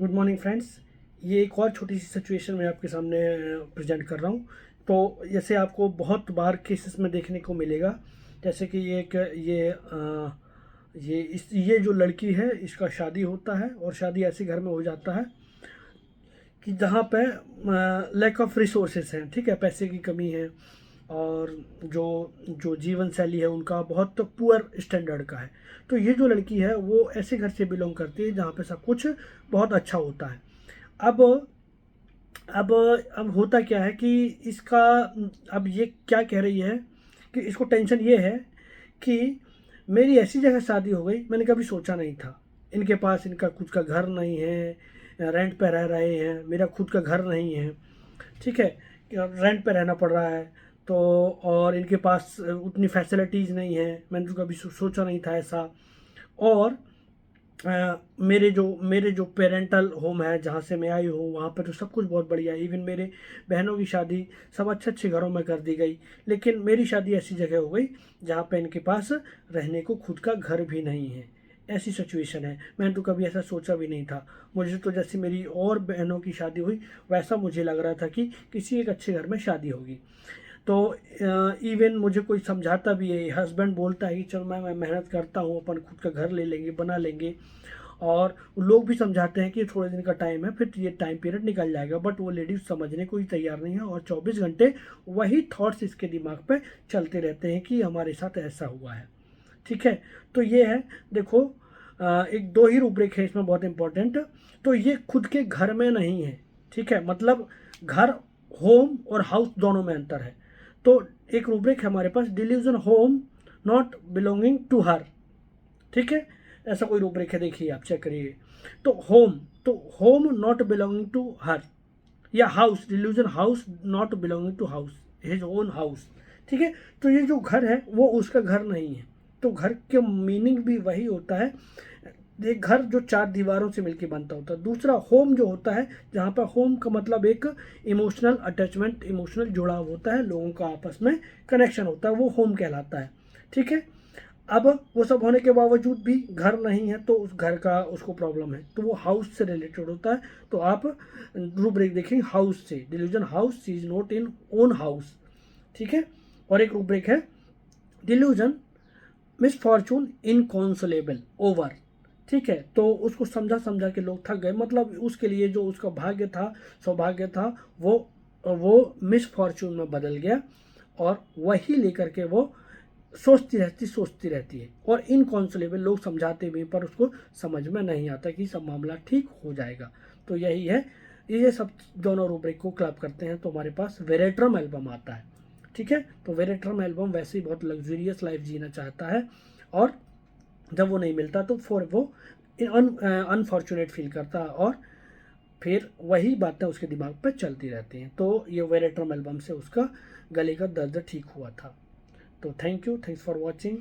Good morning friends. ये एक और छोटी सी सिचुएशन मैं आपके सामने प्रेजेंट कर रहा हूँ। तो जैसे आपको बहुत बार केसेस में देखने को मिलेगा, जैसे कि ये एक ये जो लड़की है इसका शादी होता है और शादी ऐसे घर में हो जाता है कि जहाँ पे लैक ऑफ रिसोर्सेस हैं, ठीक है, पैसे की कमी है और जो जो जीवन शैली है उनका बहुत पुअर स्टैंडर्ड का है। तो ये जो लड़की है वो ऐसे घर से बिलोंग करती है जहाँ पे सब कुछ बहुत अच्छा होता है। अब अब अब होता क्या है कि इसका अब ये क्या कह रही है कि इसको टेंशन ये है कि मेरी ऐसी जगह शादी हो गई, मैंने कभी सोचा नहीं था। इनके पास इनका खुद का घर नहीं है, रेंट पे रह रहे हैं, मेरा खुद का घर नहीं है, ठीक है, रेंट पे रहना पड़ रहा है। तो और इनके पास उतनी फैसिलिटीज़ नहीं है, मैंने तो कभी सोचा नहीं था ऐसा। और मेरे जो पेरेंटल होम है जहाँ से मैं आई हूँ वहाँ पर तो सब कुछ बहुत बढ़िया है। इवन मेरे बहनों की शादी सब अच्छे अच्छे घरों में कर दी गई, लेकिन मेरी शादी ऐसी जगह हो गई जहाँ पे इनके पास रहने को खुद का घर भी नहीं है। ऐसी सिचुएशन है। मैंने तो कभी ऐसा सोचा भी नहीं था। मुझे तो जैसे मेरी और बहनों की शादी हुई वैसा मुझे लग रहा था कि किसी एक अच्छे घर में शादी होगी। तो इवन मुझे कोई समझाता भी है, हस्बैंड बोलता है कि चलो मैं मेहनत करता हूँ, अपन खुद का घर ले लेंगे, बना लेंगे। और लोग भी समझाते हैं कि थोड़े दिन का टाइम है, फिर ये टाइम पीरियड निकल जाएगा, बट वो लेडीज समझने को ही तैयार नहीं है और 24 घंटे वही थॉट्स इसके दिमाग पे चलते रहते हैं कि हमारे साथ ऐसा हुआ है। ठीक है, तो ये है। देखो, एक दो ही रूब्रिक है इसमें बहुत इंपॉर्टेंट। तो ये खुद के घर में नहीं है, ठीक है, मतलब घर, होम और हाउस दोनों में अंतर है। तो एक रूब्रिक है हमारे पास, delusion home not belonging to her, ठीक है, ऐसा कोई रूब्रिक है, देखिए आप चेक करिए। तो home not belonging to her, या house, delusion house not belonging to house, his own house, ठीक है। तो ये जो घर है वो उसका घर नहीं है। तो घर के मीनिंग भी वही होता है, एक घर जो चार दीवारों से मिलकर बनता होता है। दूसरा होम जो होता है, जहाँ पर होम का मतलब एक इमोशनल अटैचमेंट, इमोशनल जुड़ाव होता है, लोगों का आपस में कनेक्शन होता है, वो होम कहलाता है, ठीक है। अब वो सब होने के बावजूद भी घर नहीं है तो उस घर का उसको प्रॉब्लम है, तो वो हाउस से रिलेटेड होता है। तो आप रूब्रिक देखेंगे हाउस से, delusion house is not in own house, ठीक है। और एक रूब्रिक है डिल्यूजन मिसफॉर्चून इनकॉन्सोलेबल ओवर, ठीक है। तो उसको समझा समझा के लोग थक गए, मतलब उसके लिए जो उसका भाग्य था, सौभाग्य था, वो मिसफॉर्चून में बदल गया और वही लेकर के वो सोचती रहती है। और इनकॉन्सोलेबल लोग समझाते भी पर उसको समझ में नहीं आता कि सब मामला ठीक हो जाएगा। तो यही है, ये सब दोनों रूब्रिक को क्लब करते हैं तो हमारे पास वेरेट्रम एल्बम आता है, ठीक है। तो वेरेट्रम एल्बम वैसे ही बहुत लग्जूरियस लाइफ जीना चाहता है और जब वो नहीं मिलता तो फिर वो अनफॉर्चुनेट फील करता है और फिर वही बातें उसके दिमाग पर चलती रहती हैं। तो ये वेरेट्रम एल्बम से उसका गले का दर्द ठीक हुआ था। तो thank you, thanks for watching.